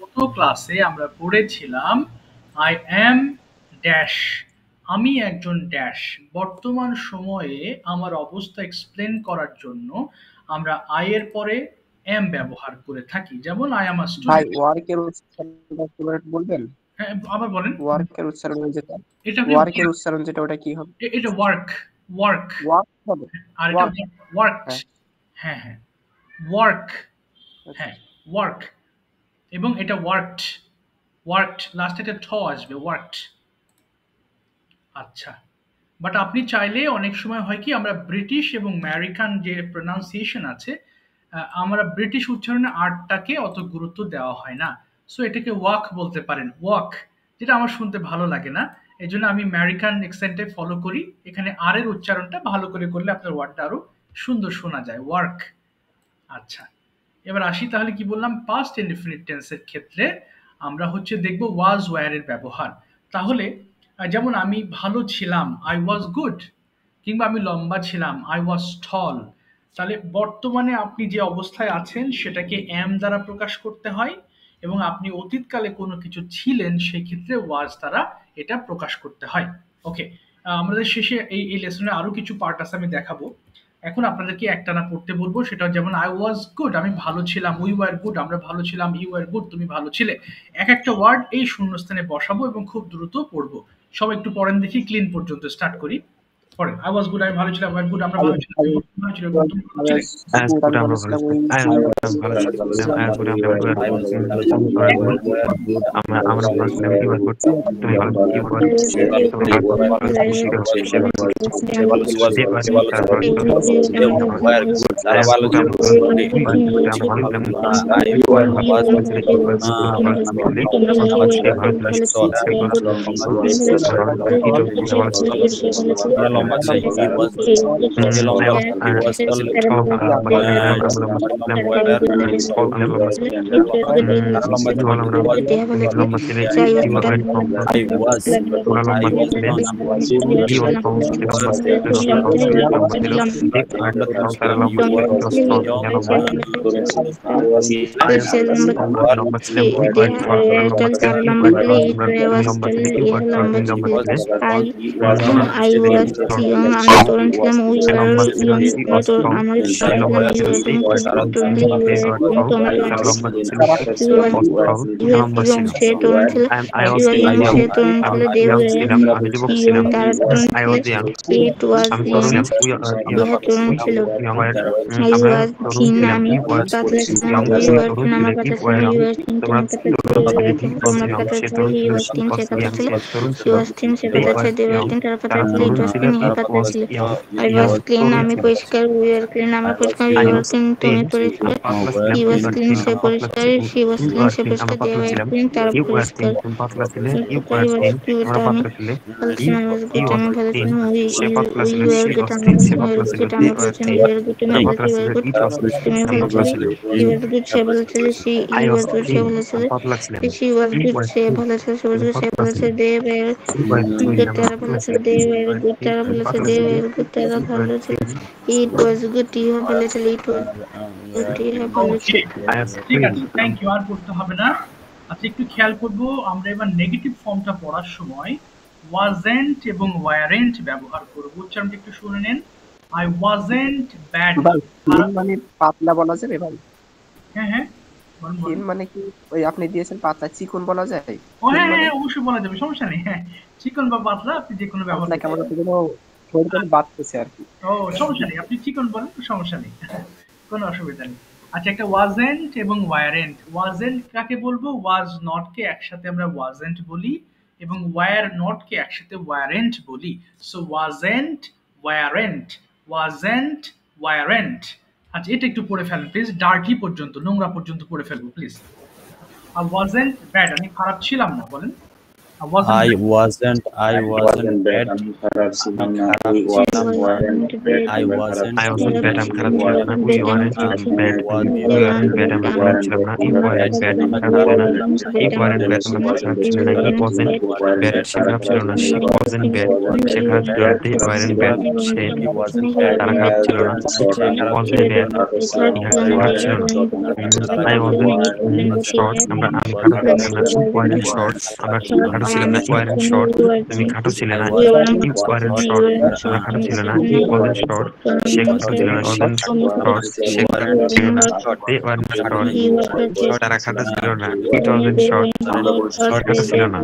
গত ক্লাসে আমরা পড়েছিলাম আই অ্যাম ড্যাশ, আমি একজন ড্যাশ। বর্তমান সময়ে আমার অবস্থা এক্সপ্লেন করার জন্য আমরা আই এর পরে এম ব্যবহার করে থাকি। যেমন আই অ্যাম আ ভাই স্টুডেন্ট। ওয়ার্কের উচ্চারণটা একটু বলবেন? হ্যাঁ, আবার বলেন। ওয়ার্কের উচ্চারণ যেটা, এটা কি ওয়ার্কের উচ্চারণ যেটা, ওটা কি হবে? এটা ওয়ার্ক, ওয়ার্ক। ওয়ার্ক হবে? আর এটা ওয়ার্ক, ওয়ার্কড। হ্যাঁ হ্যাঁ হ্যাঁ, ওয়ার্ক। আচ্ছা। হ্যাঁ, ওয়ার্ক। এবং এটা ওয়ার্কড, ওয়ার্কড লাস্টে একটা ঠ আসবে, ওয়ার্কড। আচ্ছা, বাট আপনি চাইলে অনেক সময় হয় কি আমরা ব্রিটিশ এবং আমেরিকান যে প্রোনাউন্সিয়েশন আছে, আমরা ব্রিটিশ উচ্চারণে আরটাকে অত গুরুত্ব দেওয়া হয় না। সো এটাকে ওয়াক বলতে পারেন, ওয়াক, যেটা আমার শুনতে ভালো লাগে না। এই জন্য আমি আমেরিকান এক্সেন্টে ফলো করি। এখানে আর এর উচ্চারণটা ভালো করে করলে আপনার ওয়ার্ডটা আরো সুন্দর শোনা যায়, ওয়ার্ক। আচ্ছা, এবার আসি তাহলে কি বললাম, পাস্ট ইনডিফিনিট টেন্সের ক্ষেত্রে আমরা হচ্ছে দেখব ওয়াজ ওয়্যার এর ব্যবহার। তাহলে যেমন আমি ভালো ছিলাম, আই ওয়াজ গুড, কিংবা আমি লম্বা ছিলাম, আই ওয়াজ টল। তাহলে বর্তমানে আপনি যে অবস্থায় আছেন সেটাকে এম দ্বারা প্রকাশ করতে হয়, এবং আপনি অতীতকালে কোনো কিছু ছিলেন সেই ক্ষেত্রে ওয়াজ দ্বারা এটা প্রকাশ করতে হয়। ওকে, আমাদের শেষে এই লেসনে আরো কিছু পার্ট আছে, আমি দেখাবো। এখন আপনাদেরকে একটানা পড়তে বলবো, সেটা যেমন আই ওয়াজ গুড, আমি ভালো ছিলাম, উই ওয়ার গুড, আমরা ভালো ছিলাম, ইউ ওয়ার গুড, তুমি ভালো ছিলে। এক একটা ওয়ার্ড এই শূন্যস্থানে বসাবো এবং খুব দ্রুত পড়বো। সবাই একটু পড়েন দেখি, ক্লিন পর্যন্ত স্টার্ট করি। পড়েন, আই ওয়াজ গুড, আমি ভালো ছিলাম, ওয়ার গুড, আমরা আই ভালো ছিলাম, আই ইউ ভালো ছিল, ওয়াজ তুমি ভালো আই ছিলে। ওয়াজ গুড, আমি ভালো ছিলাম, we we was I was young, আমি তরুণ ছিলাম, we were young, আমরা তরুণ, আমরা ছিলাম, you were তুমি ছিলেন তরুণ, you were তুমি তোমরা তরুণ ছিলে, he was সে তরুণ ছিল, she was young সে তরুণ ছিল, they were young তারা তরুণ ছিল, it was young ইহা তরুণ ছিল, I was thin আমি পাতলা ছিলাম, we were thin আমরা পাতলা ছিলাম, you were thin তুমি পাতলা ছিলে, they were thin তোমরা পাতলা ছিলে, he was thin সে পাতলা ছিল, she was thin সে পাতলা ছিল, they were thin তারা পাতলা ছিল, it was thin ইহা পাতলা ছিল, I was clean আমি পরিষ্কার, we were clean আমরা পরিষ্কার, you were clean তুমি পরিষ্কার, he was clean সে পরিষ্কার, she was clean সে পরিষ্কার, they were clean তারা পরিষ্কার, he was cute আমি ভালো ছিলাম, I was good আমি ভালো ছিলাম, we were good আমরা ভালো ছিলাম, we were good আমরা ভালো ছিলাম, we were good তুমি ভালো ছিলে, we were good তুমি ভালো ছিলে, he was good সে ভালো ছিল, he was good সে ভালো ছিল, she was good সে ভালো ছিল, she was good সে ভালো ছিল, they were good তারা ভালো ছিল, they were good তারা ভালো ছিল, they were good তারা ভালো ছিল, it was good ইহা ভালো ছিল, it was good ইহা ভালো ছিল। ঠিক আছে, থ্যাংক ইউ, আর পড়তে হবে না। আচ্ছা, একটু খেয়াল করবো, আমরা এবার নেগেটিভ ফর্মটা পড়ার সময় ওয়াজেন্ট এবং ওয়ারেন্ট ব্যবহার করব। উচ্চারণটা একটু শুনে নেন। I wasn't bad. ভাই থিন মানে পাতলা বলা যাবে ভাই? হ্যাঁ হ্যাঁ, বলুন থিন বলুন। মানে কি ওই আপনি দিয়েছেন পাতলা, চিকন বলা যায়? ও থিন হ্যাঁ মানে হ্যাঁ, অবশ্যই বলা যাবে, সমস্যা নেই। হ্যাঁ, চিকন বা পাতলা আপনি যে কোনো ব্যবহার আপনাকে করতে আমার পারেন। যেন শরীর যেন বাঁচতেছে আর কি। ও সমস্যা নেই, আপনি চিকন বলেন, সমস্যা নেই, কোনো অসুবিধা নেই। আচ্ছা, একটা ওয়াজেন্ট এবং ওয়ারেন্ট। ওয়াজেন্ট কাকে বলবো? ওয়াজ নট কে একসাথে আমরা ওয়াজেন্ট বলি, এবং ওয়ার নট কে একসাথে ওয়ারেন্ট বলি। So wasn't, warrant, wasn't, warrant. আচ্ছা, এটা একটু পড়ে ফেলেন প্লিজ, ডার্টি পর্যন্ত, নোংরা পর্যন্ত পড়ে ফেলবো প্লিজ। আর ওয়াজেন্ট ব্যাড, আমি খারাপ ছিলাম না, বলেন। wasn't I bad. wasn't bad. আমি খারাপ ছিলাম না। I wasn't I wasn't bad, I'm খারাপ ছিলাম না। We weren't bad, you we weren't bad, আমরা খারাপ ছিলাম না। He weren't bad, আমরা খারাপ ছিলাম না। He weren't bad, আমরা খারাপ ছিলাম না। He wasn't bad, সে খারাপ ছিল না। She wasn't bad, সে খারাপ ছিল না। They weren't bad, he wasn't bad. তারা খারাপ ছিল না। সে He খারাপ wasn't ছিল bad, না। ইহা খারাপ ছিল না। I wasn't short, আমি খাটো ছিলাম না। You weren't short, আমরা খাটো ছিলাম না। You weren't short, তুমি খাটো ছিলে না। You weren't short, আমরা খাটো ছিল না। He wasn't short, সে খাটো ছিল না। She wasn't short, সে খাটো ছিল না। They weren't short, তারা খাটো ছিল না। It wasn't short, সে খাটো ছিল না।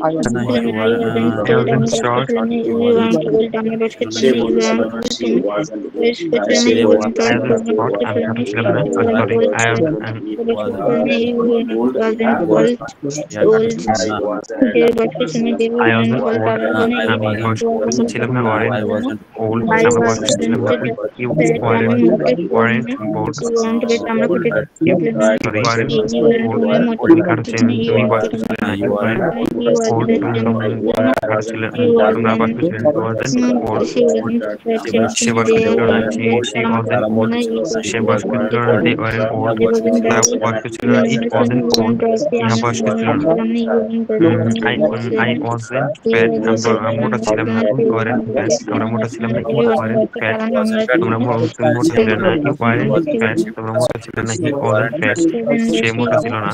I was না, not he was I wasn't short, say I wasn't short, আমি খাটো ছিলাম না। Sorry, I wasn't old, আমি বয়স্ক ছিলাম না। I Weren't wasn't old, আমরা বয়স্ক ছিলাম না। You weren't old, sorry, weren't old, তুমি খাটো ছিলে না। তুমি বয়স্ক ছিলে না। You weren't old, তোমরা খাটো ছিলে না। তোমরা বয়স্ক ছিলে না। Wasn't old, সে বয়স্ক ছিল না। She wasn't old, সে বয়স্ক ছিল না। They weren't old, তারা বয়স্ক ছিল না। It wasn't old, ইহা বয়স্ক ছিল না। I wasn't fat, আমরা মোটা ছিলাম না। We weren't fat, আমরা মোটা ছিলাম না। You weren't fat, তোমরা তুমি মোটা ছিলে না। You weren't fat, তোমরা মোটা ছিলে না। He wasn't fat, সে মোটা ছিল না।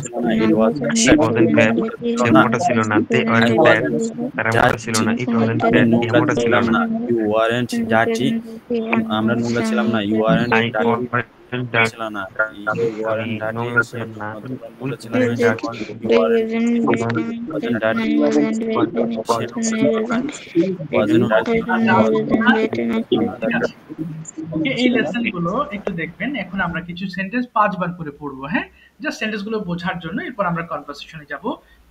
She wasn't fat, সে মোটা ছিল না। They weren't fat, তারা মোটা ছিল না। It wasn't fat, ইহা মোটা ছিল না। You weren't dirty, আমরা নোংরা ছিলাম না। You weren't I dirty wasn't dirty, ছিল না। You weren't dirty, নোংরা ছিলাম না। নোংরা ছিলাম না। We weren't You weren't dirty, wasn't ওকে, এই লেসন গুলো একটু দেখবেন। এখন আমরা কিছু সেন্টেন্স 5 বার করে পড়বো, হ্যাঁ, জাস্ট সেন্টেন্স গুলো বোঝার জন্য। এরপর আমরা কনভারসেশনে যাব।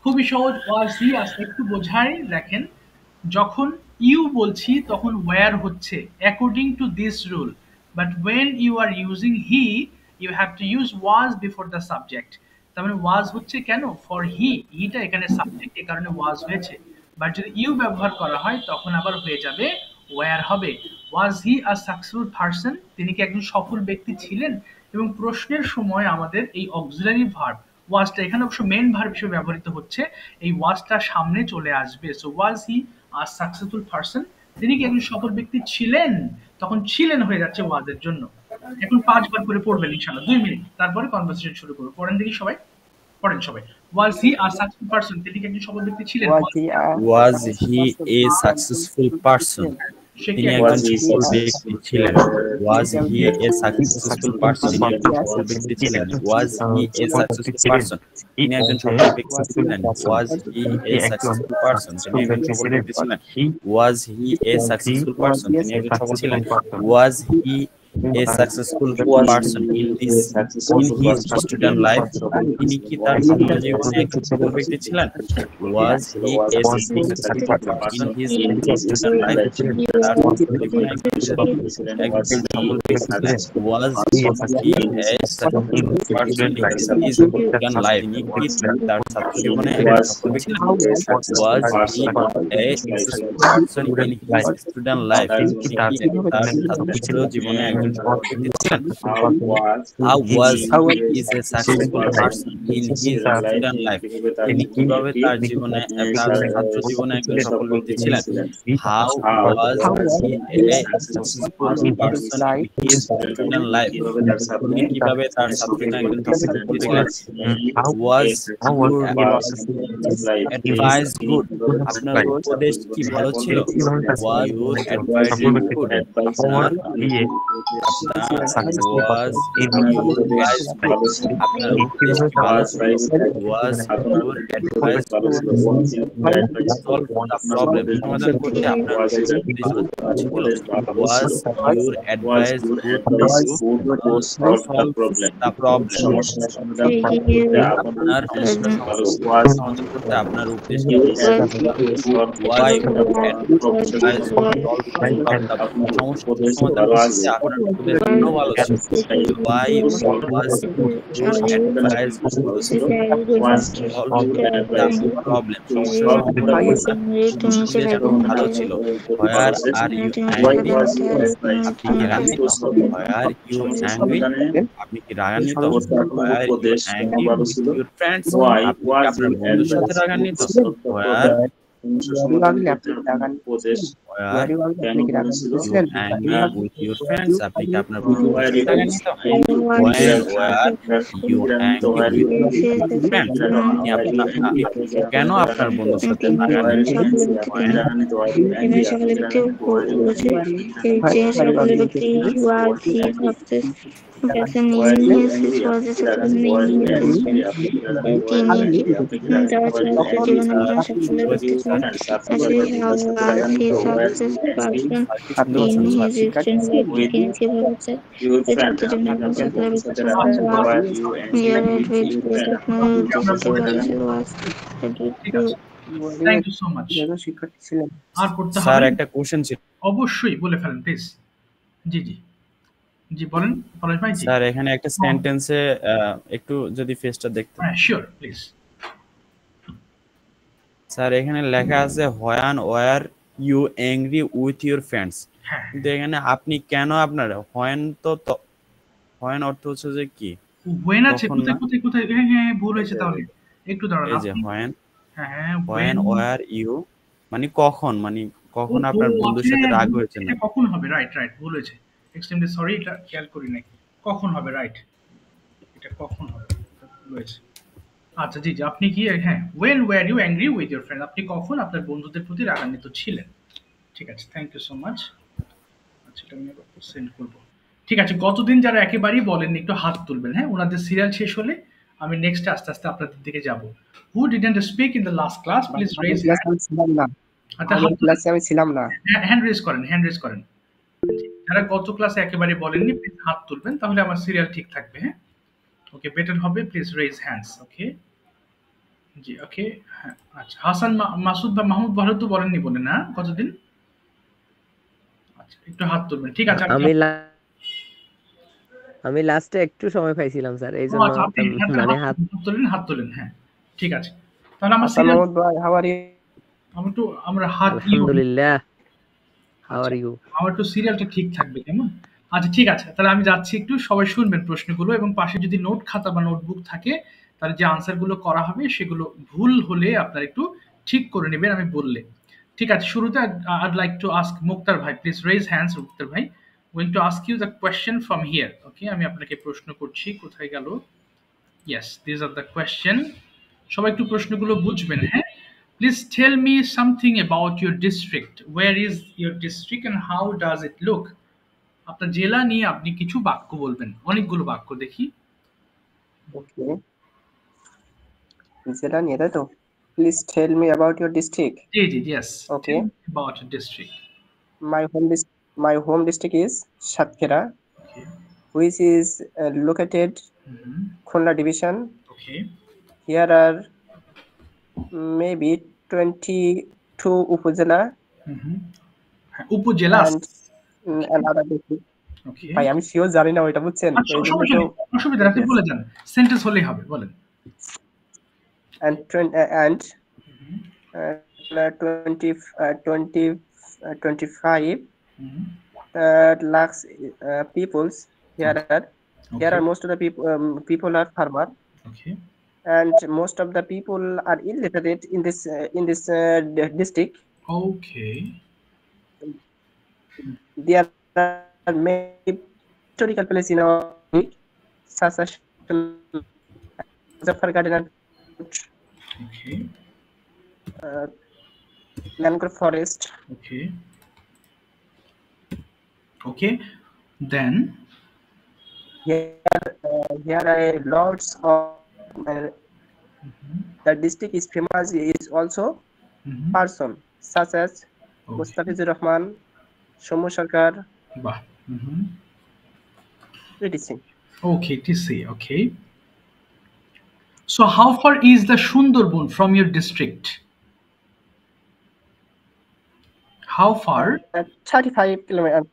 খুবই সহজ। ওয়াজ হি আছে, একটু বোঝাই। দেখেন, যখন ইউ বলছি তখন ওয়্যার হচ্ছে according to this rule, but when you are using he you have to use was before the subject. তার মানে ওয়াজ হচ্ছে কেন, ফর হিটা এখানে সাবজেক্ট, এ কারণে ওয়াজ হয়েছে। বাট যদি ইউ ব্যবহার করা হয় তখন আবার হয়ে যাবে ওয়্যার হবে। ওয়াজ হি আ সাকসেসফুল পারসন, তিনি কি একজন সফল ব্যক্তি ছিলেন? এবং প্রশ্নের সময় আমাদের এই অক্সিলারি ভার্ব ওয়াজটা এখানে অবশ্য মেন ভার্ব হিসেবে ব্যবহৃত হচ্ছে, এই ওয়াজটা সামনে চলে আসবে। So was he a successful person, তিনি কি একজন সফল ব্যক্তি ছিলেন? তখন ছিলেন হয়ে যাচ্ছে ওয়াজের জন্য। এখন 5 বার করে পড়বেন ইনশাআল্লাহ, 2 মিনিট, তারপরে কনভারসেশন শুরু করব। পড়েন দেখি সবাই, পড়েন সবাই। ওয়াজ হি আ সাকসেসফুল পারসন, তিনি কি একজন সফল ব্যক্তি ছিলেন? was he a successful person? সে কি তিনি একজন সফল ব্যক্তি ছিলেন। Was he a successful person? তিনি একজন সফল ব্যক্তি ছিলেন। Was he a successful person? তিনি একজন সফল ব্যক্তি ছিলেন। Was he a successful person? তিনি একজন সফল ব্যক্তি ছিলেন। Was he a successful person? তিনি একজন সফল ছিলেন। Was he a successful person in his student life? তিনি কি তার ছাত্র জীবনে একজন সফল ব্যক্তি ছিলেন? Was he a successful in his student life? তার ছাত্র জীবনে একজন সফল ব্যক্তি ছিলেন। Was he a successful person in his student life? তিনি কি তার ছাত্র জীবনে একজন সফল ব্যক্তি ছিলেন? Was he a successful person in his student life? তিনি কি তার ছাত্র জীবনে একজন সফল ব্যক্তি ছিলেন? How was he is a successful person in his student life? তিনি কিভাবে তার জীবনে তার ছাত্র জীবনে একজন সফল ব্যক্তি ছিলেন? How was he a successful person in his student life? তিনি কিভাবে তার ছাত্র জীবনে একজন সফল ব্যক্তি ছিলেন? Was advice good? আপনার উপদেশ কি ভালো ছিল? Was your advice good? আপনার was আপনার উপদেশ was your advice solve the problem? সমাধান করতে আপনার উপদেশ ছিল। Was your advice good to solve the problem? আপনার সমাধান করতে আপনার উপদেশ ছিল। Why your advice solve the সমস্যার সমাধান করতে আপনার বেশ ভালো ছিল। Why was you advised to solve the problem? বেশ ভালো ছিল। Where are you angry? আপনি কি রাগান্বিত? Why are you angry? আপনি কি রাগান্বিত? Why are you angry with your friends? আপনি কি আপনার বন্ধুর সাথে রাগান্বিত? Where Where you angry with your friends? আপনি কি আপনার বন্ধুর সাথে রাগান্বিত? Where you angry with your friends? আপনি কেন আপনার বন্ধুর সাথে রাগান্বিত? এখানে সকলে ব্যক্তি বলেছে যে সকলে ব্যক্তি was he success person in his was তিনি যারা চলছে জীবনে একজন সকলে ব্যক্তি ছিলেন how was he success person in his extended তিনি কিভাবে চলতে জীবনে একজন সকলে ব্যক্তি ছিলেন here with technology was thank you so much. শিক্ষার্থী ছিলেন। আর পড়তে স্যার হবে? একটা কোশ্চেন ছিল। অবশ্যই বলে ফেলেন প্লিজ। জি জি জি বলেন পলাশ ভাই। জি স্যার এখানে একটা সেন্টেন্সে একটু যদি ফেসটা দেখতেন। হ্যাঁ শিওর প্লিজ। স্যার এখানে লেখা আছে when were you angry with your friends, কিন্তু এখানে আপনি কেন আপনার হোয়েন তো হোয়েন অর্থ হচ্ছে যে কি হোয়েন আছে কোথায় কোথায় কোথায় হ্যাঁ হ্যাঁ ভুল হয়েছে তাহলে একটু দাঁড়ান। এই যে হোয়েন হ্যাঁ হোয়েন ওয়ার ইউ মানে কখন আপনার বন্ধুর সাথে রাগ হয়েছে না কখন হবে? রাইট রাইট ভুল হয়েছে, এক্সট্রিমলি সরি, এটা খেয়াল করি নাই। কখন হবে? রাইট, এটা কখন হবে ভুল হয়েছে। আচ্ছা জি জি আপনি কি হ্যাঁ when were you angry with your friend, আপনি কখন আপনার বন্ধুদের প্রতি রাগান্বিত ছিলেন। ঠিক আছে থ্যাংক ইউ সো মাচ। আচ্ছা এটা আমি সেন্ড করব। ঠিক আছে গতদিন যারা একেবারেই বলেননি একটু হাত তুলবেন। হ্যাঁ ওনাদের সিরিয়াল শেষ হলে আমি নেক্সট আস্তে আস্তে আপনাদের দিকে যাব। Who didn't speak in the last class please raise hand. ক্লাসে আমি ছিলাম না। হ্যান্ড রেজ করেন, হ্যান্ড রেজ করেন। যারা গত ক্লাসে একেবারে বলেননি প্লিজ হাত তুলবেন, তাহলে আমার সিরিয়াল ঠিক থাকবে। হ্যাঁ ওকে বেটার হবে, প্লিজ রেজ হ্যান্ডস। ওকে জি ওকে হ্যাঁ আচ্ছা হাসান মাসুদ বা মাহমুদ ভারত তো বলেননি বলে না কতদিন। আচ্ছা একটু হাত তুলবেন। ঠিক আছে আমি লাস্টে একটু সময় পাইছিলাম স্যার, এইজন্য মানে হাত তোলেন। হ্যাঁ ঠিক আছে তাহলে আমার সিরিয়াল আমরা হাত আলহামদুলিল্লাহ হাউ আর ইউ আমার তো সিরিয়ালটা ঠিক থাকবে কেমন। আচ্ছা ঠিক আছে তাহলে আমি যাচ্ছি, একটু সবাই শুনবেন প্রশ্নগুলো এবং পাশে যদি নোট খাতা বা নোটবুক থাকে তাহলে যে আনসারগুলো করা হবে সেগুলো ভুল হলে আপনারা একটু ঠিক করে নেবেন আমি বললে। ঠিক আছে শুরুতে I'd like to ask মুক্তার ভাই, প্লিজ রেজ হ্যান্ডস। মুক্তার ভাই going to ask you the question from here. ওকে আমি আপনাকে প্রশ্ন করছি, কোথায় গেল? Yes, these are the question. সবাই একটু প্রশ্নগুলো বুঝবেন। হ্যাঁ please tell me something about your district. Where is your district and how does it look? আপনার জেলা নিয়ে আপনি কিছু বাক্য বলবেন, অনেকগুলো বাক্য দেখি। ওকে জেলা নিয়ে তাই তো। Please tell me about your district. G G yes. Okay. About your district. My home district is Satkhera, Okay. which is located Khonla division. Okay. Here are maybe 22 upazila উপজেলা and another district. Okay. ভাই আমি sure জানি না ওইটা বুঝছেন, অসুবিধা আপনি বলে যান, সেন্টেন্স হলেই হবে বলেন। and 25 lakhs peoples here are. Okay. Here are most of the people are farmer. Okay. And most of the people are illiterate in this district. Okay. There are many historical places in our such as Zafar Garden. Okay. Mangrove forest. Okay. Okay. Then here are lots of the district is famous is also person such as Mustafizur Rahman, Shomu Sarkar. Bah. etc. Okay, to see. Okay. So how far is the Sundarban from your district? How far? 35 kilometers.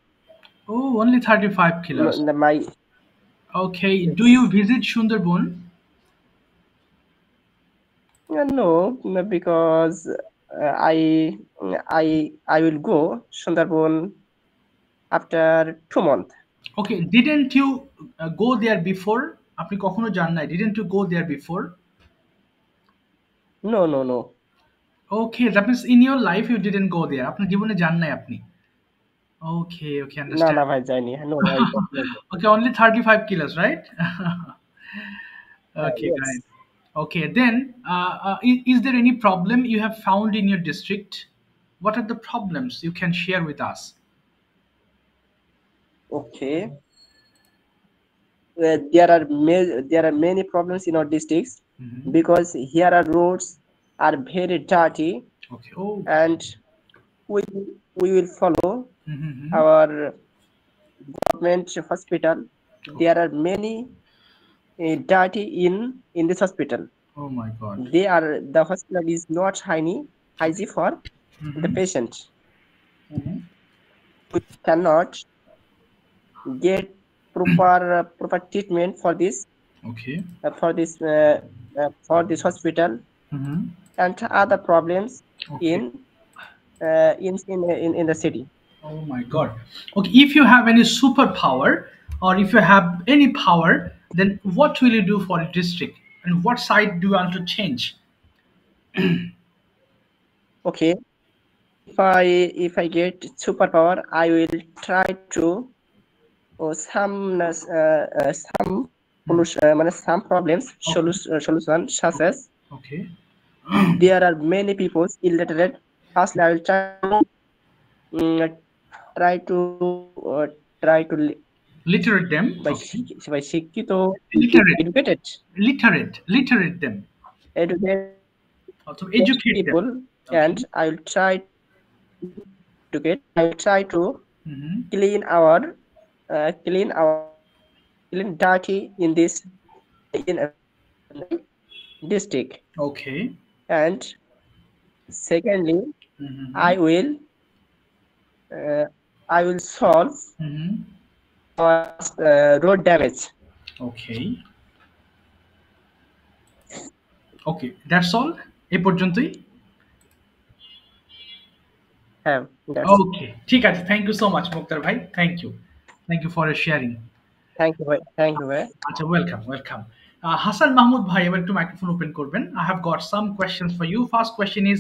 Oh, only 35 kilos. My Okay. Do yes. you visit Sundarban? No, because I will go Sundarban after 2 months. Okay. Didn't you go there before? আপনি কখনো যান নাই? Didn't you go there before? No. Okay, that means in your life you didn't go there. আপনার জীবনে যান নাই আপনি। Okay, okay, না understand. ভাই যাইনি। No, I don't know. Okay, only 35 kilos, right? Okay, Yes. guys. Okay, then is there any problem you have found in your district? What are the problems you can share with us? Okay. There are many problems in our districts because here our roads are very dirty, Okay. Oh. and we will follow our government hospital. There are many dirty in this hospital. Oh my God. The hospital is not hygiene for the patient. We cannot get proper treatment for this. Okay. For this hospital and other problems Okay. in the city. Oh my God. Okay, if you have any superpower or if you have any power, then what will you do for the district? And what side do you want to change? Okay. If I get superpower, I will try to some problems solution such as Okay. there are many people illiterate. Firstly, I will try to Literate them. by Okay. শিক্ষিত Literate. Literate them. educate Also educate people, them. Okay. and I will try to clean dirty in this district. Okay. And secondly, I will solve road damage. Okay. Okay, that's all. এই পর্যন্তই। হ্যাঁ, Okay, ঠিক আছে। Thank you so much, মুক্তার ভাই। Thank you for sharing. Thank you ভাই। আচ্ছা, welcome. Hassan Mahmood bhai, এবার একটু microphone open করবেন। I have got some questions for you. First question is,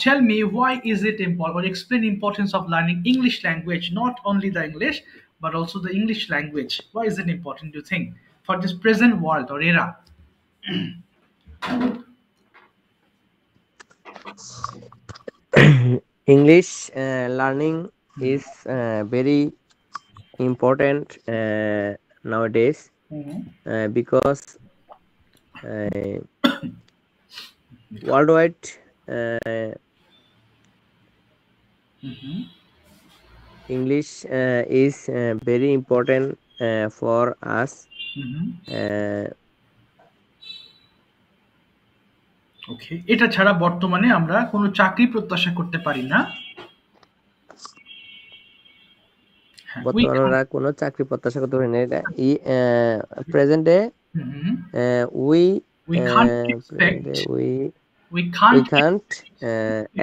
tell me why is it important, or explain importance of learning English language, not only the English but also the English language. Why is it important, do you think, for this present world or era? English learning is very important nowadays because worldwide English is very important for us. ওকে, এটা ছাড়া বর্তমানে আমরা কোনো চাকরি প্রত্যাশা করতে পারি না। বর্তমানে আমরা কোনো চাকরি প্রত্যাশা করতে পারি না। এটা present day we can't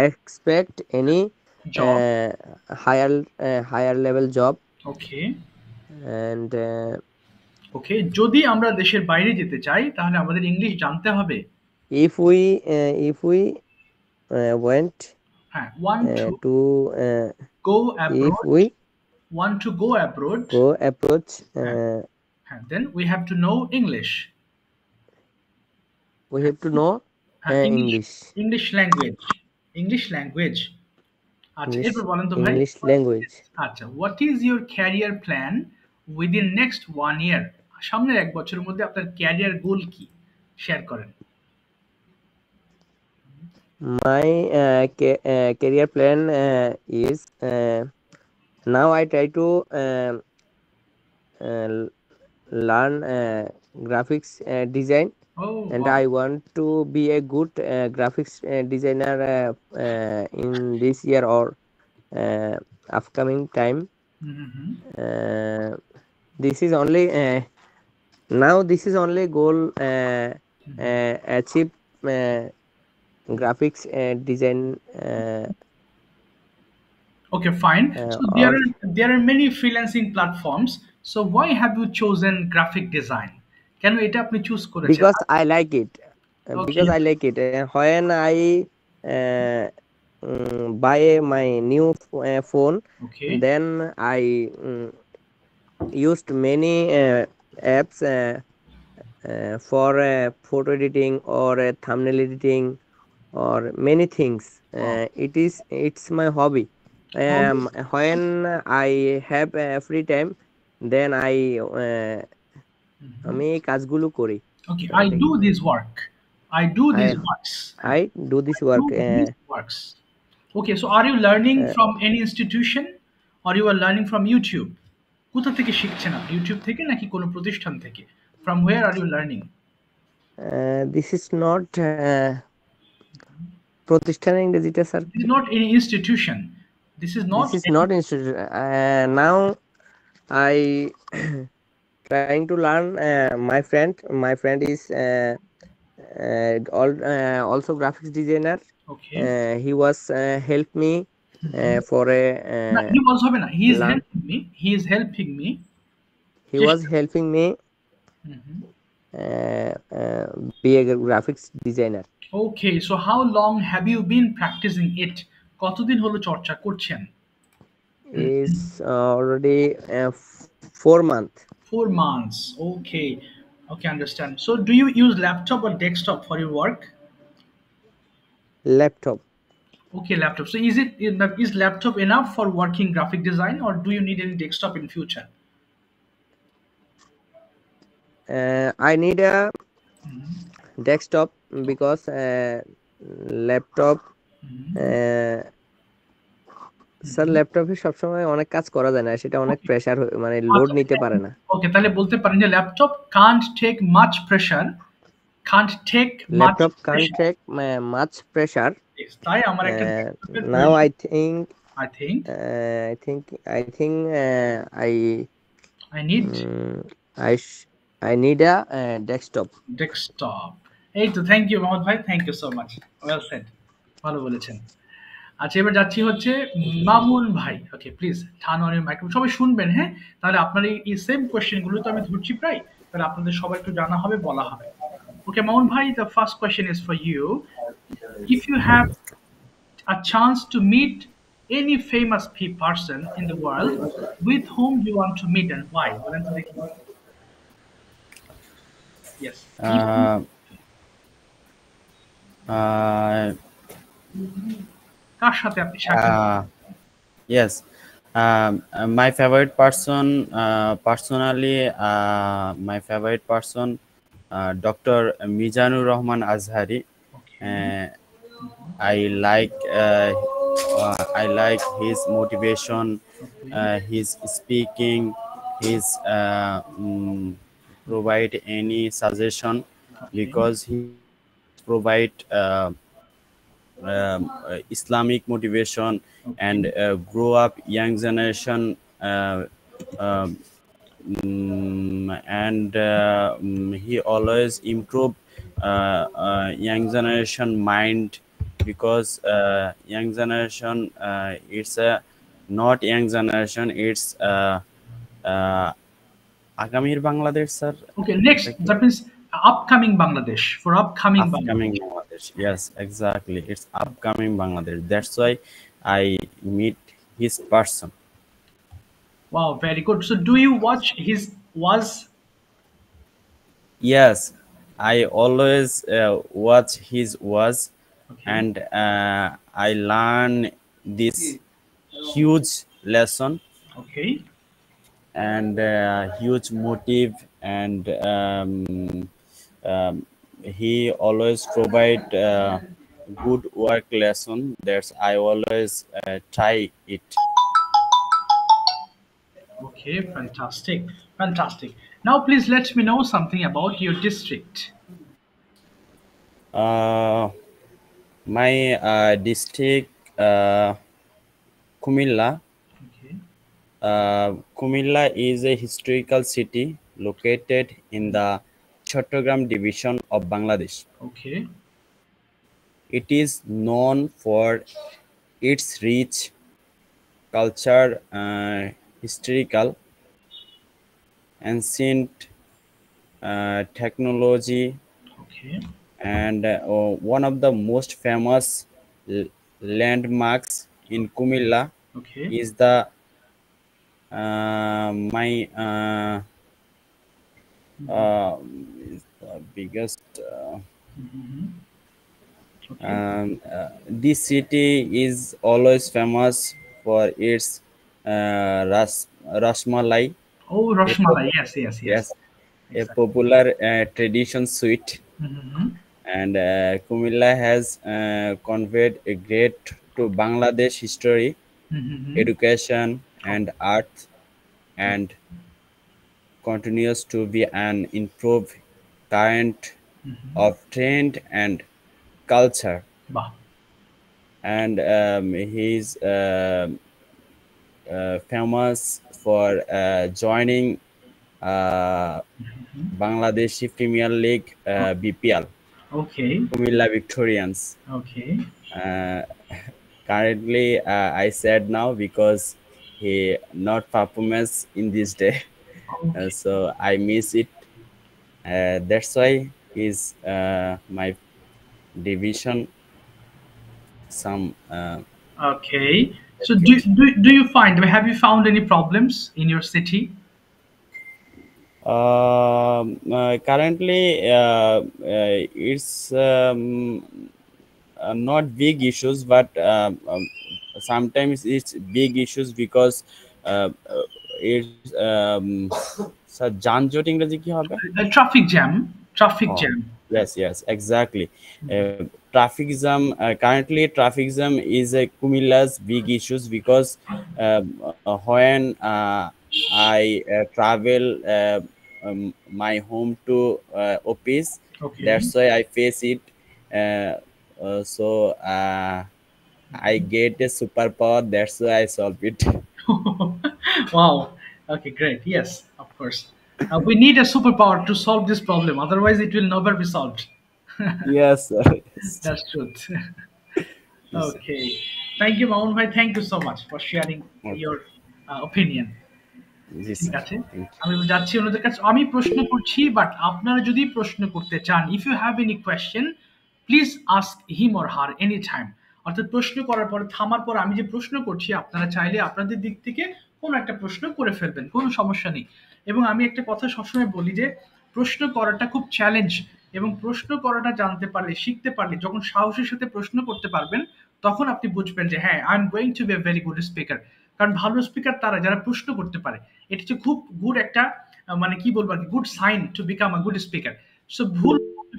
expect any higher level job. Okay. And okay, যদি আমরা দেশের বাইরে যেতে চাই তাহলে আমাদের ইংলিশ জানতে হবে। if we want to go abroad, if we want to go abroad, then we have to know English. We have to know English language. আচ্ছা, এরপর বলেন তো ভাই, English language. আচ্ছা, what is your career plan within next 1 year? সামনের 1 বছরের মধ্যে আপনার ক্যারিয়ার গোল কি, শেয়ার করেন। My career plan is now I try to learn graphics design. And wow. I want to be a good graphics designer in this year or upcoming time. This is only now this is only goal achieve graphics design Okay, fine. So or there are many freelancing platforms. So why have you chosen graphic design? কেন এটা আপনি choose করেছেন? because I like it. Okay, Because I like it. When I buy my new phone, okay, then I used many apps for photo editing or thumbnail editing or many things. wow. It's my hobby. Hobby? When I have free time, then আমি এই কাজগুলো করি Okay, I এটাই do this work. I do I these works. I do this Do work. these works. Okay, so are you learning from any institution or you are learning from YouTube? কোথা থেকে শিখছেন আপনি? YouTube থেকে নাকি কোনো প্রতিষ্ঠান থেকে? From where are you learning? This is not প্রতিষ্ঠান ইংরেজিটা sir This is not any institution. This is not this is any. not institute. Now I trying to learn. My friend is also graphics designer. Okay. He was help me for a না, he was হবে না. He is learn. helping me. He is helping me. He was helping me be a graphics designer. Okay, so how long have you been practicing it? কতদিন হলো চর্চা করছেন? Is already 4 months. 4 months. Okay. Okay, understand. So do you use laptop or desktop for your work? Laptop. Okay, laptop. So is laptop enough for working graphic design or do you need any desktop in future? I need a desktop because laptop sir ল্যাপটপে সবসময় অনেক কাজ করা যায় না সেটা অনেক pressure মানে লোড নিতে পারে না ওকে তাহলে বলতে পারেন যে laptop can't take much pressure laptop can't take much pressure তাই আমার একটা now I think I need I need a desktop. এই তো থ্যাংক ইউ মোহাম্মদ ভাই thank you so much well said ভালো বলেছেন আচ্ছা এবার যাচ্ছি হচ্ছে মামুন ভাই okay please turn on your microphone সবাই শুনবেন হ্যাঁ তাহলে আপনার এই সেম কোশ্চেনগুলো তো আমি ধরছি প্রায় তাহলে আপনাদের সবাই একটু জানা হবে বলা হবে ওকে মামুন ভাই the first question is for you if you have a chance to meet any famous person in the world with whom you want to meet and why বলেন তো দেখি yes কার সাথে আপনি yes my favorite person personally my favorite person Dr. Mizanur Rahman Azhari I like his motivation his speaking his provide any suggestion because he provide Islamic motivation and grow up young generation and he always improve young generation mind because young generation it's a not young generation it's Agamir Bangladesh sir okay next that means upcoming Bangladesh for upcoming Bangladesh yes exactly it's upcoming Bangladesh that's why I meet his person wow very good so do you watch his was yes I always watch his was and I learn this huge lesson okay and huge motive and he always provide good work lesson that's I always try it okay fantastic now please let me know something about your district my district Kumilla okay Kumilla is a historical city located in the Chattogram division of Bangladesh. Okay. It is known for its rich culture, historical, ancient technology, Okay. and one of the most famous landmarks in Kumilla Okay. is the my is the biggest. This city is always famous for its rasmalai. Oh, Rashmalai. Yes, yes, yes. Yes, a Exactly. popular tradition sweet. Mm-hmm. And Kumilla has conveyed a great to Bangladesh history, Mm-hmm. education, and art, and continues to be an improved current of trend and culture. Bah. And he is famous for joining Bangladeshi Premier League BPL, Okay. Kumilla Victorians. Okay. Uh, Currently, I said now because he not performance in this day, Okay. so I miss it. That's why is my division some. Okay. So do you find, have you found any problems in your city? Currently, it's not big issues, but sometimes it's big issues because it's যানজট ইংরেজি কি হবে? Traffic jam. Traffic Oh, jam. yes, exactly. Traffic jam. Currently, traffic jam is a Kumilla's big issues because when I travel my home to office, Okay. that's why I face it. So I get a superpower. That's why I solve it. Wow. Okay, great. Yes, of course. We need a superpower to solve this problem. Otherwise, it will never be solved. Yes, sir. That's truth. Yes, sir. Okay. Thank you, Maun bhai. Thank you so much for sharing Okay. your opinion. Yes, ঠিক sir. আছে, Thank you. আমি যাচ্ছি ওনাদের কাছে। আমি প্রশ্ন করছি, but আপনারা যদি প্রশ্ন করতে চান, if you have any question, please ask him or her any time. অর্থাৎ প্রশ্ন করার পর, থামার পর আমি যে প্রশ্ন করছি, আপনারা চাইলে আপনাদের দিক থেকে কোনো একটা প্রশ্ন করে ফেলবেন, কোনো সমস্যা নেই। এবং আমি একটা কথা সবসময় বলি যে প্রশ্ন করাটা খুব চ্যালেঞ্জ, এবং প্রশ্ন করাটা জানতে পারলে, শিখতে পারলে, যখন সাহসের সাথে প্রশ্ন করতে পারবেন, তখন আপনি বুঝবেন যে হ্যাঁ, I am going to be a very good speaker. কারণ ভালো স্পিকার তারা যারা প্রশ্ন করতে পারে। এটা হচ্ছে খুব গুড একটা মানে কি বলবো আর কি, good sign to become a good speaker. So ভুল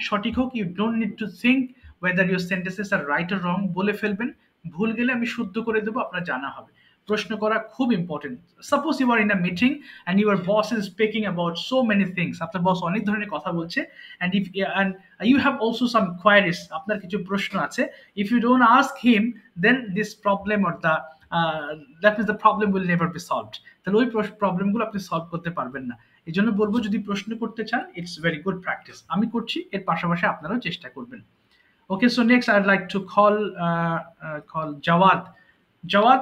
সঠিক হোক, you don't need to think whether your sentences are right or wrong, বলে ফেলবেন। ভুল গেলে আমি শুদ্ধ করে দেবো, আপনার জানা হবে। প্রশ্ন করা খুব important. Suppose you are in a meeting and your boss is speaking about so many things, আপনার বস অনেক ধরনের কথা বলছে, and if and you have also some queries, আপনার কিছু প্রশ্ন আছে, if you don't ask him, then this problem or the that means the problem will never be solved. তাহলে ওই প্রবলেমগুলো আপনি সলভ করতে পারবেন না। এই জন্য বলবো, যদি প্রশ্ন করতে চান, ইটস ভেরি গুড প্র্যাকটিস। আমি করছি, এর পাশাপাশি আপনারাও চেষ্টা করবেন। Okay, so next I'd like to call Jawad. Jawad,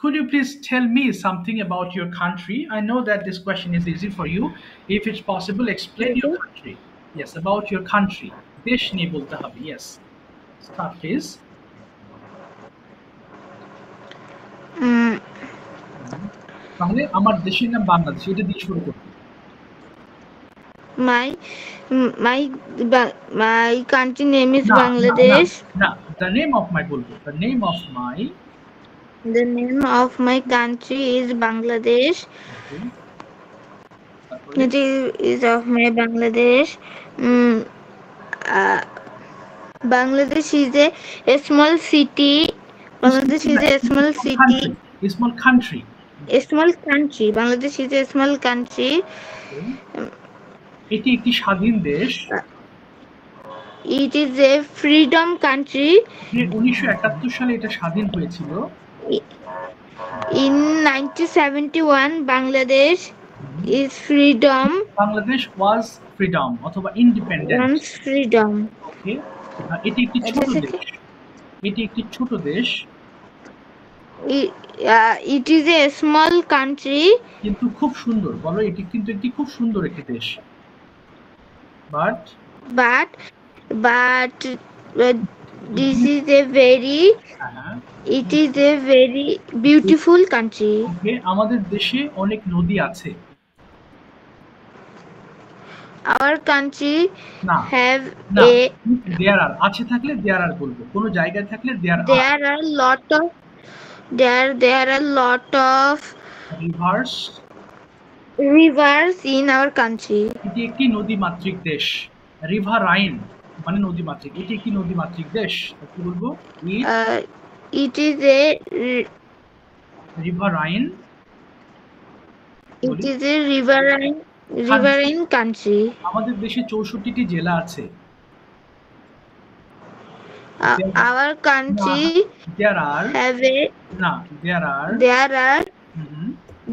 could you please tell me something about your country? I know that this question is easy for you. If it's possible, explain your country. Yes, about your country. Desh niye bolte hobe. Yes. Start, please. তাহলে আমার দেশের নাম বাংলাদেশ, এটা দিয়ে শুরু করব। My country name is Bangladesh. No, the name of my bolbo. The name of my country is Bangladesh. Okay. It is of my Bangladesh. Bangladesh is a small city. Bangladesh is a small city. A small country. A small country. Bangladesh is a small country. এটি একটি স্বাধীন দেশ। It is a freedom country. 1971 সালে এটা স্বাধীন হয়েছিল। In 1971, Bangladesh is freedom. Bangladesh was freedom অথবা independent. Once freedom. ওকে, এটি একটি ছোট দেশ। এটি একটি ছোট দেশ। It is a small country. কিন্তু খুব সুন্দর। বলো, এটি কিন্তু একটি খুব সুন্দর একটি দেশ। But this is a very it is a very beautiful country. ওকে, আমাদের দেশে অনেক নদী আছে। Our country না have না, a there are আছে থাকলে there are বলবো, কোনো জায়গায় থাকলে there are there are lot of rivers in our country. এটি একটি নদীমাতৃক দেশ। রিভার রাইন মানে নদীমাতৃক। এটি একটি নদীমাতৃক দেশ। কি বলবো? It is a river Rhine. It is a riverine country. আমাদের দেশে 64টি জেলা আছে। Our country there are have a না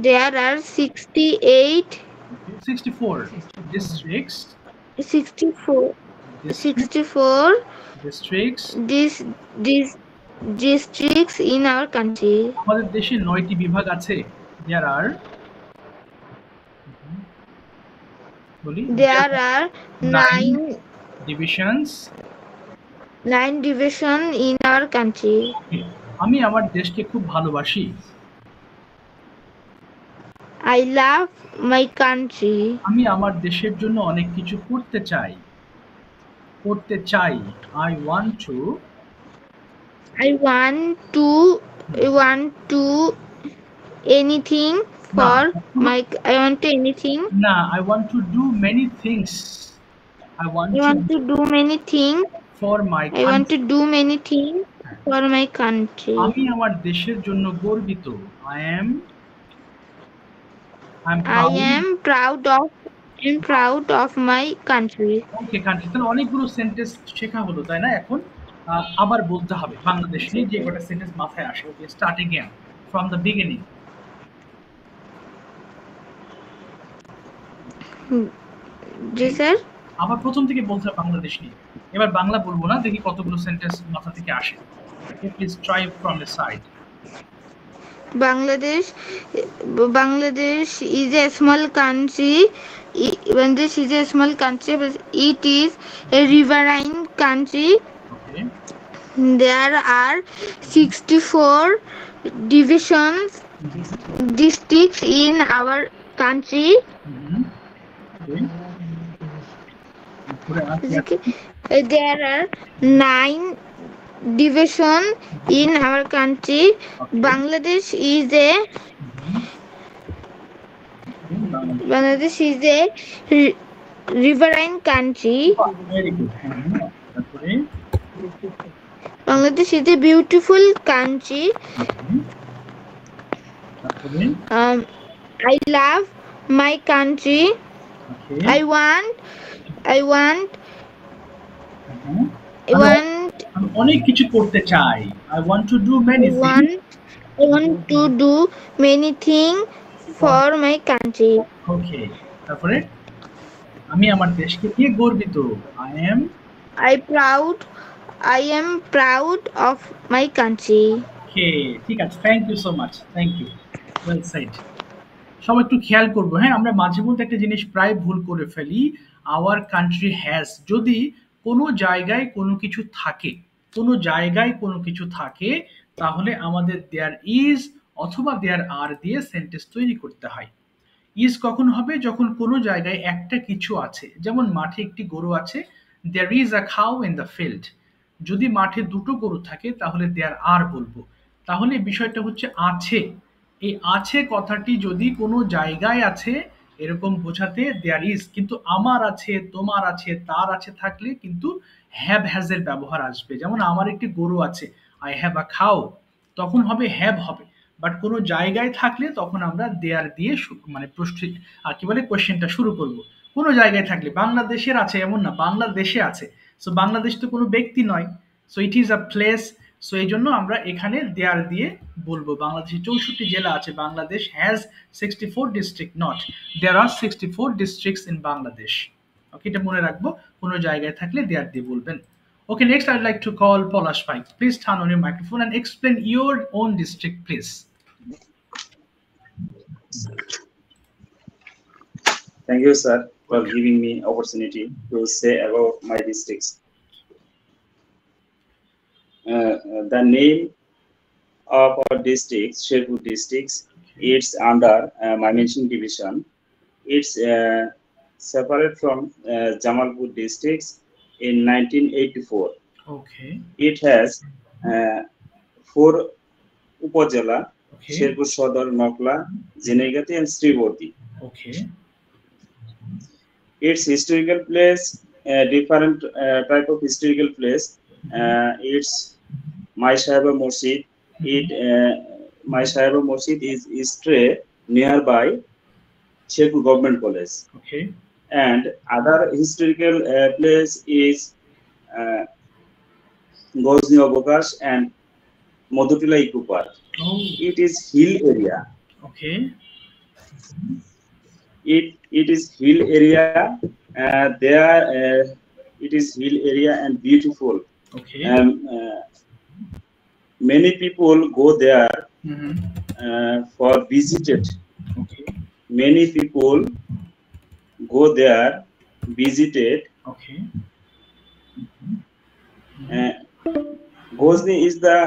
there are 64 districts. 64 districts in our country. আমাদের দেশে 9টি বিভাগ আছে। there are nine divisions. 9 division in our country. আমি আমার দেশকে খুব ভালোবাসি। I love my country. আমি আমার দেশের জন্য অনেক কিছু করতে চাই। I want to anything for my I want to anything. না, I want to do many things. I want to do many things for my country. I want to do many things for my country. আমি আমার দেশের জন্য গর্বিত। I am proud of my country. Okay, country. তাহলে অনেকগুলো sentence শেখা হলো, তাই না? এখন আবার বলতে হবে বাংলাদেশ নিয়ে যে কটা সেন্টেন্স মাথায় আসে। Okay, start again from the beginning. জি স্যার, আবার প্রথম থেকে বলতে হবে বাংলাদেশ নিয়ে। এবার বাংলা বলবো না, দেখি কতগুলো সেন্টেন্স মাথা থেকে আসে। Please try from the side. Bangladesh is a small country. Bangladesh is a small country, but it is a riverine country. Okay. There are 64 districts in our country. Okay. There are 9 division in our country. Okay. Bangladesh is a riverine country. Very good. Bangladesh is a beautiful country. I love my country. Okay. I want আমি অনেক কিছু করতে চাই। I want to do many things. I want to do many things for my country. Okay. তারপরে আমি আমার দেশকে নিয়ে গর্বিত। I am proud of my country. Okay, ঠিক আছে। Thank you so much. Thank you. Well said. সবাই একটু খেয়াল করবো, হ্যাঁ? আমরা মাঝে মধ্যে একটা জিনিস প্রায় ভুল করে ফেলি। আওয়ার কান্ট্রি হ্যাজ, যদি কোনো জায়গায় কোনো কিছু থাকে তাহলে আমাদের দেয়ার ইজ অথবা দেয়ার আর দিয়ে সেন্টেন্স তৈরি করতে হয়। ইজ কখন হবে? যখন কোনো জায়গায় একটা কিছু আছে। যেমন মাঠে একটি গরু আছে, there is a cow in the field. যদি মাঠে দুটো গরু থাকে তাহলে দেয়ার আর বলবো। তাহলে বিষয়টা হচ্ছে আছে। এই আছে কথাটি যদি কোনো জায়গায় আছে এরকম বোঝাতে দেয়ার ইজ, কিন্তু আমার আছে, তোমার আছে, তার আছে থাকলে কিন্তু হ্যাভ হ্যাজ এর ব্যবহার আসবে। যেমন আমার একটি গরু আছে, আই হ্যাভ আ কাউ, তখন হবে হ্যাভ হবে। বাট কোনো জায়গায় থাকলে তখন আমরা দেয়ার দিয়ে মানে প্রশ্ন কি বলে কোশ্চেনটা শুরু করব। কোনো জায়গায় থাকলে বাংলাদেশের আছে এমন না, বাংলাদেশে আছে। সো বাংলাদেশ তো কোনো ব্যক্তি নয়, so it is a place. So এই জন্য আমরা এখানে দেয়ার দিয়ে বলবো। বাংলাদেশে 64 জেলা আছে, Bangladesh has 64 district, not there are 64 districts in Bangladesh. Okay, এটা মনে রাখবো, কোনো জায়গায় থাকলে দেয়ার দিয়ে বলবেন। Okay, next I'd like to call Polash Pai. Please turn on your microphone and explain your own district, please. Thank you, sir, for giving me opportunity to say about my districts. The name of our districts, Sherpur districts, it's under Mymensingh division. It's separate from Jamalpur districts in 1984. Okay. It has 4 upajela, Okay. Sherpur Sodar, Nokla, Jenegati and Sribordi. Okay. Its historical place, different type of historical place. It's Mai Sahiba Masjid. Mai Sahiba Masjid is straight nearby Sherpur Government College. Okay. And other historical place is Gozni Obokash and Modutila Eco Park. Oh. It is hill area. Okay. It is hill area. There it is hill area and beautiful. Okay. Many people go there for visited. Okay. Many people go there visited. Okay. Gozni is the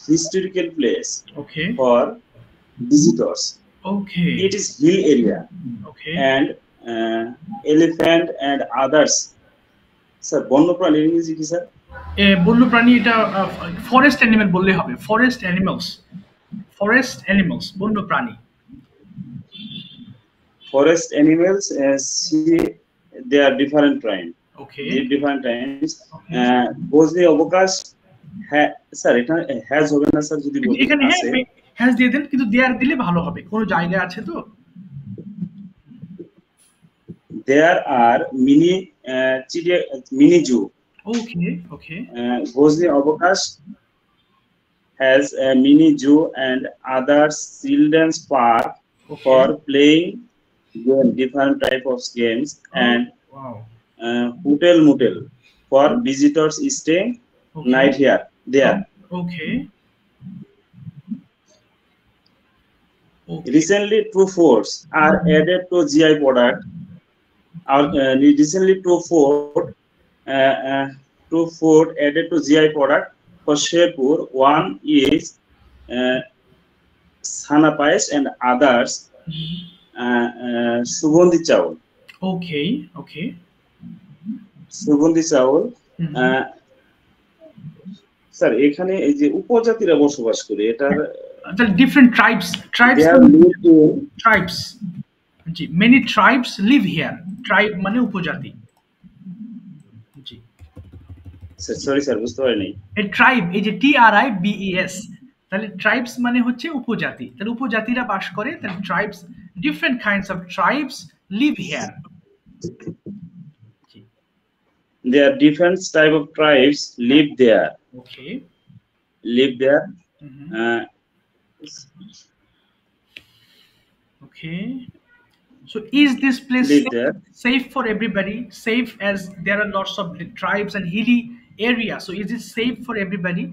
historical place Okay. for visitors. Okay. It is hill area. Okay. And elephant and others. Sir, বন্যপ্রাণী ইংরেজি কি sir? বন্যপ্রাণী এটা forest animal বললে হবে, forest animals, forest animals, বন্যপ্রাণী। Forest animals, they are different kind. Okay. Different times. Gozni অবকাশ, sir এটা হ্যাজ হবে না স্যার যদি বলি এখানে আছে। হ্যাজ দিয়ে দেন, কিন্তু দেয়ার দিলে ভালো হবে, কোনো জায়গা আছে তো। There are mini zoo. Okay. Okay. Gozni অবকাশ has a mini zoo and other children's park for playing different type of games. And wow. Hotel motel for visitors stay night here there. Okay. Recently 2 forts are added to GI product. Recently 2 fort added to GI product for Sherpur. One is Sanapais and others Sugandhi Chawal. Okay. Okay. Sugandhi Chawal. Sir এখানে এই যে উপজাতিরা বসবাস করে, এটার different tribes G, many tribes live here. Tribe মানে উপজাতি। জি sir, sorry sir, বুঝতে পারিনি। এই ট্রাইব, এই যে TRIBES, তাহলে ট্রাইবস মানে হচ্ছে উপজাতি, তাহলে উপজাতিরা বাস করে, তাহলে tribes, different kinds of tribes live here. There are different type of tribes live there. Okay. Live there. Okay. So is this place safe for everybody? Safe as there are lots of tribes and hilly area. So is it safe for everybody?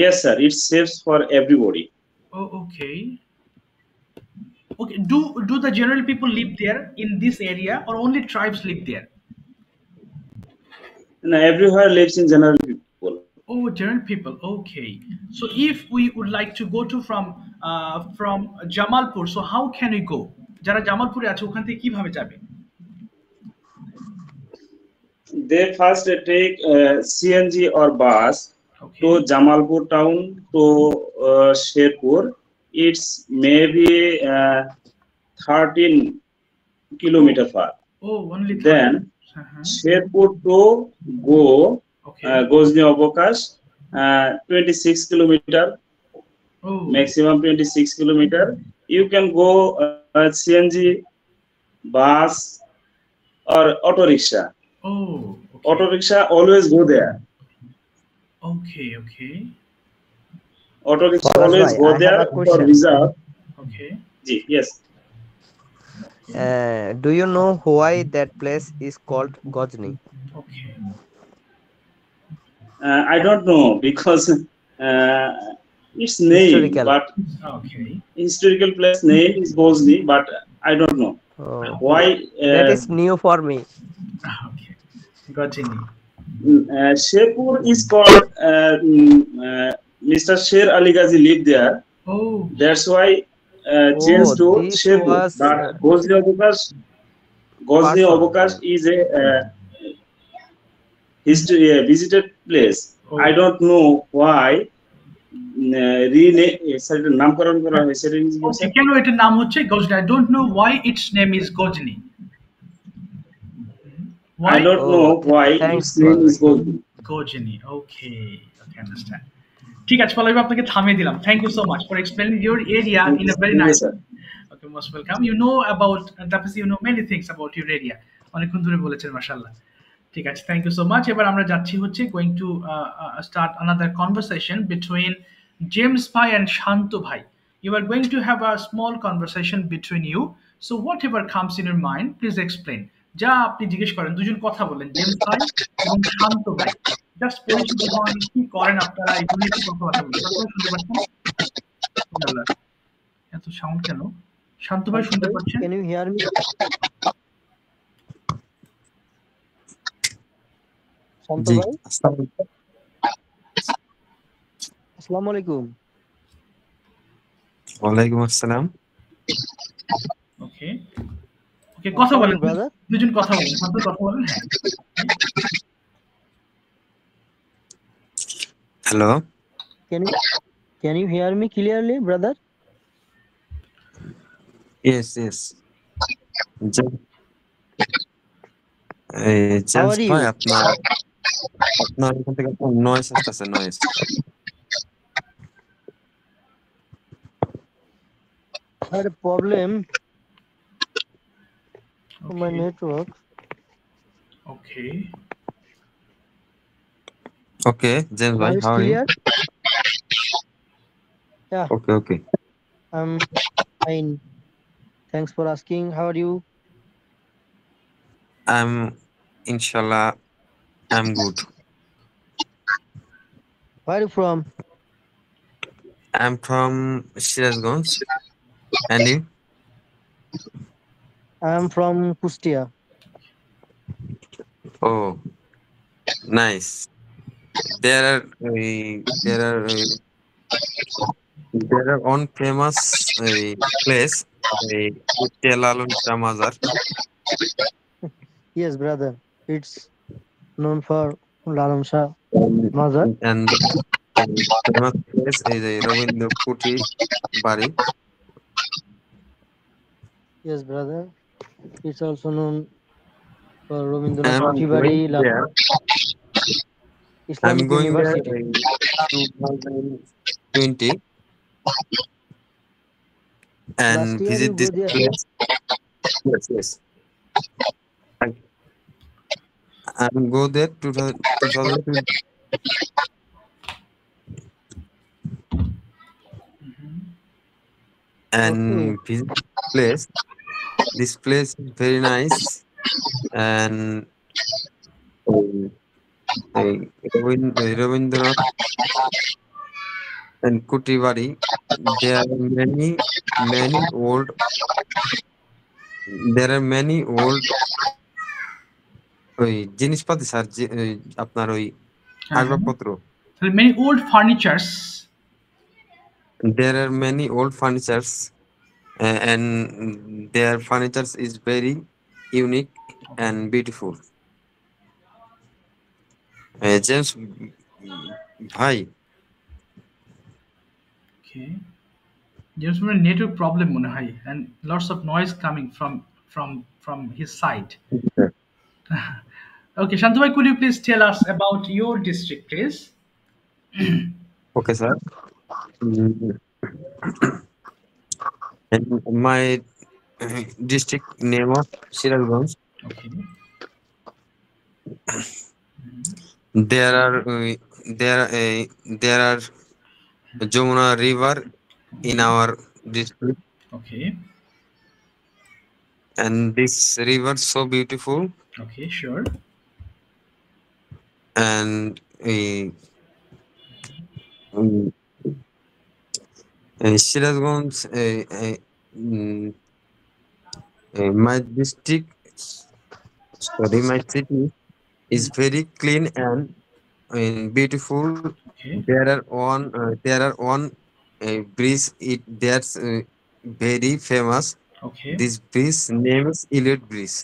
Yes, sir. It's safe for everybody. Oh, okay. Okay. Do the general people live there in this area, or only tribes live there? No, everywhere lives in general people. Oh, general people. Okay. So if we would like to go to from Jamalpur, so how can we go? যারা জামালপুরে আছে ওখান থেকে কিভাবে যাবে? They first take CNG or bus to Jamalpur town to Sherpur. It's maybe 13 kilometer far. Oh, only 13. Then Sherpur to go Gozni Obokash 26 kilometer. Oh. Maximum 26 kilometer. You can go CNG, bus, or auto rickshaw. Oh. Okay. Auto rickshaw always go there. Okay, okay. Auto rickshaw Faraz always bhai, go I have there a for question. reserve. Okay. Yes. Do you know why that place is called Ghazni? Okay. I don't know because its name, Historical. but Okay. historical place name is Ghazni, but I don't know Oh, why. that is new for me. Okay. Gotini. Shepur is called Mr. Sher Ali Ghazi lived there. Oh. That's why Oh, changed to this Shepur. was But Ghazni person. Avakash is a history visited place. Oh. I don't know why নামকরণ করা হয়েছে সেটা কি বলছেন? Okay, কেন এটার নাম হচ্ছে Ghazni? I don't know why its name is Gojni. Why? I don't know Oh, why thanks, its name Faraz is bhai. Gojni. Gojni. Okay. Okay, understand. ঠিক আছে, পল্লবী আপনাকে থামিয়ে দিলাম। Thank you so much for explaining your area in a very nice way. Okay, most welcome. You know about, তারপরে you know many things about your area. অনেকক্ষণ ধরে বলেছেন, মাশাআল্লাহ। ঠিক আছে, থ্যাংক ইউ সো মাচ। এবার আমরা যাচ্ছি হচ্ছে going to start another conversation between James ভাই অ্যান্ড শান্ত ভাই। You are going to have a small conversation between you. So whatever comes in your mind, please explain. যা আপনি জিজ্ঞেস করেন, দুজন কথা বলেন, জেমস ভাই এবং শান্ত ভাই। জাস্ট পরিচিত হন, কি করেন আপনারা, এগুলো নিয়ে একটু কথাবার্তা বলুন। শান্ত ভাই শুনতে পাচ্ছেন? আল্লাহ, এত সাউন্ড কেন? শান্ত ভাই শুনতে পাচ্ছেন? Can you hear me? শান্ত জি, ভাই, আসসালামু আলাইকুম। ওয়ালাইকুম আসসালাম। ওকে ওকে, কথা বলেন, ব্রাদার। দুজন কথা বলেন, শান্ত কথা বলেন। হ্যাঁ, hello, Can you hear me clearly, brother? Yes yes. James are you? ভাই, আপনার এখান থেকে নয়েজ আসতেছে, noise. I had a problem on my okay. network. Okay. Okay, James Now bhai, it's how are you? clear? Yeah, Okay. I'm fine. Thanks for asking. How are you? Inshallah, I'm good. Where are you from? I'm from Sirazganj. And you? I'm from Kustia. Oh, nice. There are one famous place, Kustia Lalon Shah Mazar. Yes, brother. It's known for Lalam Shah Mazar. And famous place is Ravindra Kuti Bari. Yes, brother. It's also known for I'm Rabindranath going Tagore there. Islamic I'm going there University. in 2020 and Last year visit you this go there? place. Yes. I'm go there 2020 and visit this place. This place is very nice and Ravindranath and Kutibari. There are many old ওই জিনিসপাতি sir, আপনার ওই আসবাবপত্র। Many old furnitures. There are many old furnitures and their furnitures is very unique and beautiful. James ভাই, Okay. There's a network problem মনে হয়, and lots of noise coming from his side. Okay, Shantu bhai, could you please tell us about your district, please? Okay, sir. And my district name of Sirazganj. Okay. There are there are Jamuna River in our district, Okay. and this river so beautiful, Okay, sure. and um, Shirazganj, mm, my district, sorry, my city is very clean and beautiful. Okay. There are one bridge. That's very famous. Okay. This bridge name is Elliot Bridge,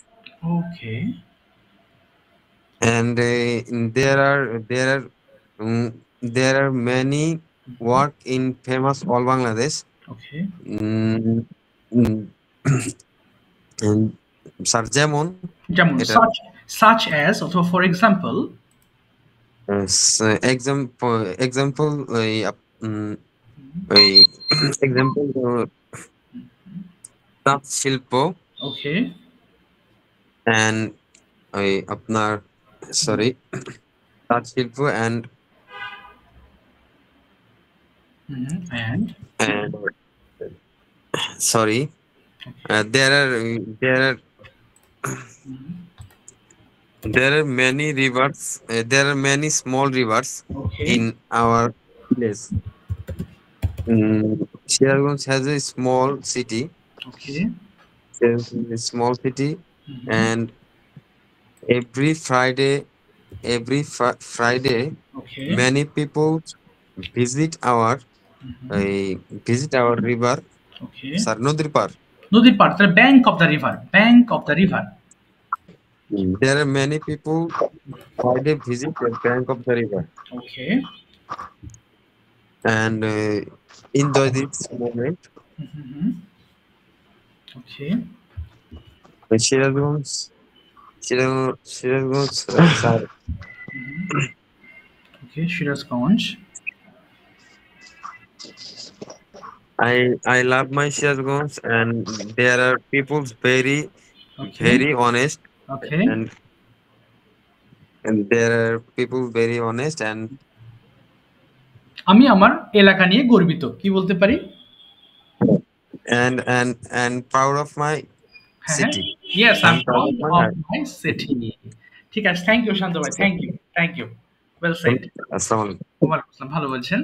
Okay. and there are many work in famous all Bangladesh. Okay. Mm, mm, and sir যেমন যেমন এটা such as অথবা for example. Example ওই example তাঁত শিল্প Okay. and ওই আপনার sorry তাঁত শিল্প and And sorry there are many rivers, there are many small rivers okay. in our place. Sialganj has a small city. Okay. There's a small city, and every Friday, okay. many people visit our river. Okay. Sir, Nodir Par. Nodir Par, the bank of the river. Bank of the river. There are many people Friday visit the bank of the river. Okay. And enjoy this moment. Okay. Sialganj, sorry. Okay, Shirazganj. I love my Sialganj, and there are people very honest. Okay. And there are people very honest and আমি আমার এলাকা নিয়ে গর্বিত কি বলতে পারি and proud of my city. Yes, I'm proud of my city. ঠিক আছে, থ্যাংক ইউ শান্ত ভাই, থ্যাংক ইউ ওয়েল সেড। আসসালামু আলাইকুম। ওয়ালাইকুম আসসালাম, ভালো বলছেন।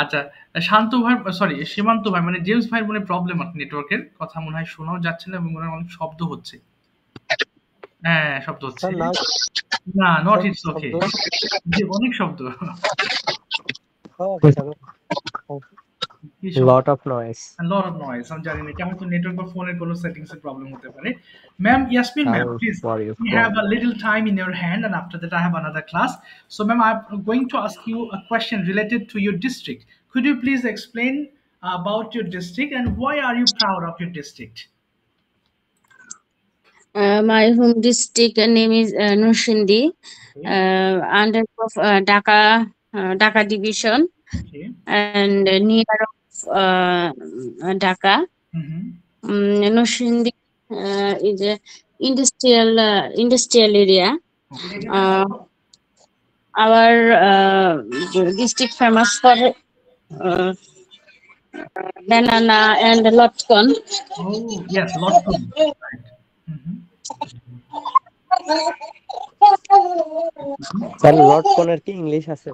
আচ্ছা, শান্ত ভাই সরি সীমান্ত ভাই মানে জেমস ভাই মনে প্রবলেম আছে নেটওয়ার্কের, কথা মনে হয় শোনাও যাচ্ছে না এবং মনে হয় অনেক শব্দ হচ্ছে। হ্যাঁ শব্দ হচ্ছে না, নট ইটস ওকে, অনেক শব্দ, lot of noise. আমি জানি না কেমন, তো নেটওয়ার্ক বা ফোনের কোনো সেটিংস এর প্রবলেম হতে পারে। Ma'am Yasmin ma'am, please you have a little time in your hand and after that I have another class. So ma'am, I'm going to ask you a question related to your district. Could you please explain about your district and why are you proud of your district? My home district name is Nushindi, under of Dhaka division, and near of Dhaka. Nushindi is a industrial area. Our district famous for banana and lotkon. Oh yes, lotkon. Right. Sir লটকনের কি English আছে?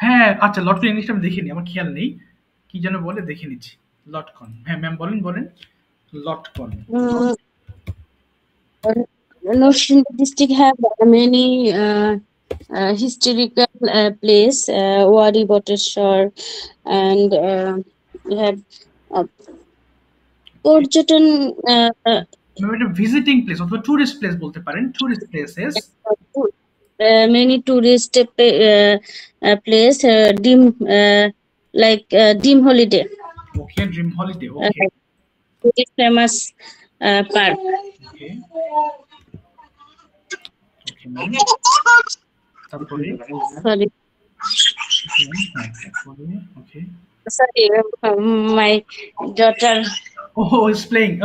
হ্যাঁ আচ্ছা, লটকন ইংলিশটা আমি দেখিনি, আমার খেয়াল নেই কি যেন বলে, দেখে নিচ্ছি। লটকন, হ্যাঁ ম্যাম বলেন লটকন। Nushindi district have many historical place, Wadi Boteshwar, and we have পর্যটন visiting place অথবা tourist place বলতে পারেন, tourist places, many tourist place, dream like dream holiday. Okay, dream holiday. Okay. Very famous park. Okay. Okay, ma'am. Sorry. Okay. Sorry, my daughter. Oh, is playing.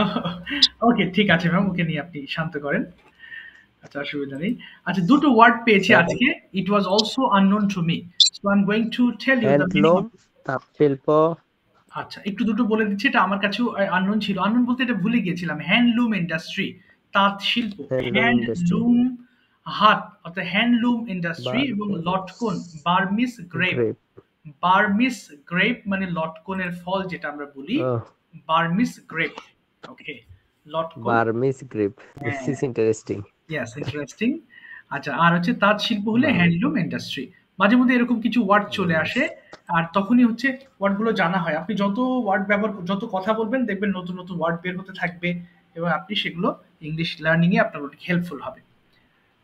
Okay, ঠিক আছে ma'am, ওকে নিয়ে আপনি শান্ত করেন, আচ্ছা অসুবিধা নেই। আচ্ছা, দুটো ওয়ার্ড পেয়েছি আজকে, it was also unknown to me. So I'm going to tell you the meaning handloom, তাঁত শিল্প। আচ্ছা, একটু দুটো বলে দিচ্ছি, এটা আমার কাছেও আননোন ছিল। আননোন বলতে এটা ভুলে গিয়েছিলাম। হ্যান্ডলুম ইন্ডাস্ট্রি, তাঁত শিল্প। ইন্ডাস্ট্রি। হ্যান্ডলুম হাত অর্থাৎ হ্যান্ডলুম ইন্ডাস্ট্রি, এবং লটকন বার্মিস গ্রেপ। বার্মিস গ্রেপ মানে লটকনের ফল যেটা আমরা বলি, বার্মিস গ্রেপ। ওকে, লটকন Burmese grape, this is interesting. Yes, interesting. আচ্ছা, আর হচ্ছে তাঁত শিল্প হলে হ্যান্ডলুম ইন্ডাস্ট্রি। মাঝে মধ্যে এরকম কিছু ওয়ার্ড চলে আসে, আর তখনই হচ্ছে ওয়ার্ডগুলো জানা হয়। আপনি যত ওয়ার্ড ব্যবহার, যত কথা বলবেন, দেখবেন নতুন নতুন ওয়ার্ড বের হতে থাকবে, এবং আপনি সেগুলো ইংলিশ লার্নিং এ আপনার অনেক হেল্পফুল হবে।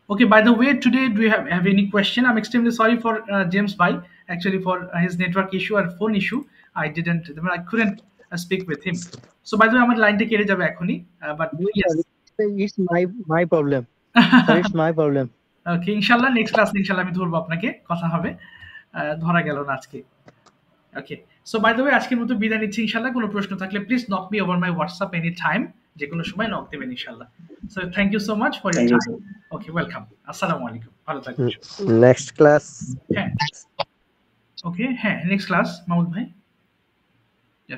Okay, by the way, today do you have any question? I'm extremely sorry for James Bhai, actually for his network issue or phone issue. I couldn't speak with him. So by the way, আমার লাইনটা কেটে যাবে এখনই, but yes, it's my problem. Sir, it's my problem. Okay, ইনশাআল্লাহ next class ইনশাআল্লাহ আমি ধরবো আপনাকে, কথা হবে। ধরা গেল না আজকে। Okay, so by the way আজকের মতো বিদায় নিচ্ছি ইনশাআল্লাহ। কোনো প্রশ্ন থাকলে please knock me over my WhatsApp any time, যে কোনো সময় নক দেবেন ইনশাআল্লাহ। So thank you so much for your time. Okay, welcome. আসসালামু আলাইকুম, ভালো থাকবেন। Next class. হ্যাঁ, ওকে, হ্যাঁ, নেক্সট ক্লাস মাহমুদ ভাই।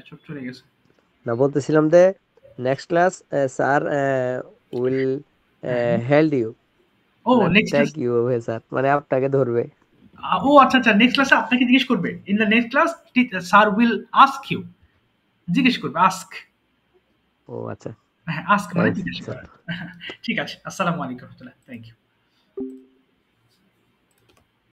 চুপ চলে গেছে। না, বলতেছিলাম যে next class sir will held you. ও, নেক্সট ক্লাস ইউ হবে স্যার, মানে আপনাকে ধরবে। ও আচ্ছা আচ্ছা, নেক্সট ক্লাসে আপনাকে জিজ্ঞেস করবে। In the next class sir will ask you, জিজ্ঞেস করবে, আস্ক। ও আচ্ছা, হ্যাঁ, আস্ক মানে জিজ্ঞেস করা। ঠিক আছে, আসসালামু আলাইকুম, থ্যাংক ইউ।